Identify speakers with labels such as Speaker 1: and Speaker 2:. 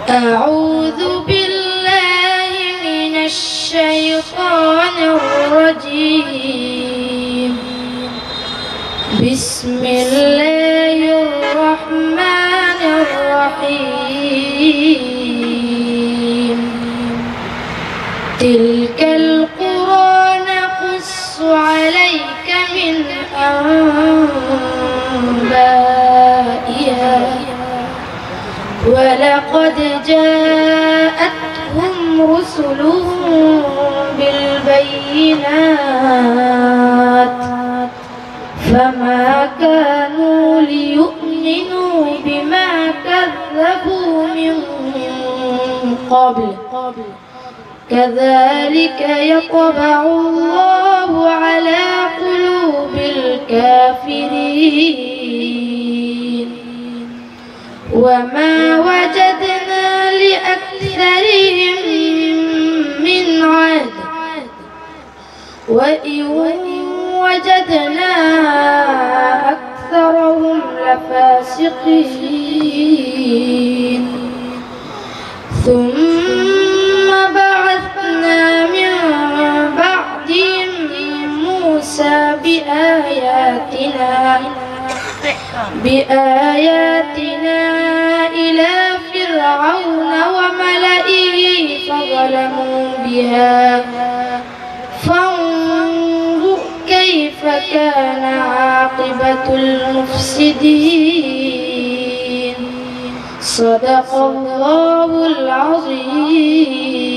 Speaker 1: أعوذ بالله من الشيطان الرجيم. بسم الله الرحمن الرحيم. تلك القرى نقص عليك من أنبائها ولقد جاءتهم رسلهم بالبينات فما كانوا ليؤمنوا بما كذبوا من قبل كذلك يطبع الله على قلوب الكافرين وما وجدنا لأكثرهم من عهد وإن وجدنا أكثرهم لفاسقين. ثم بعثنا من بعدهم موسى بآياتنا إلى فرعون وملئه فظلموا بها فانظر كيف كان عاقبة المفسدين. صدق الله العظيم.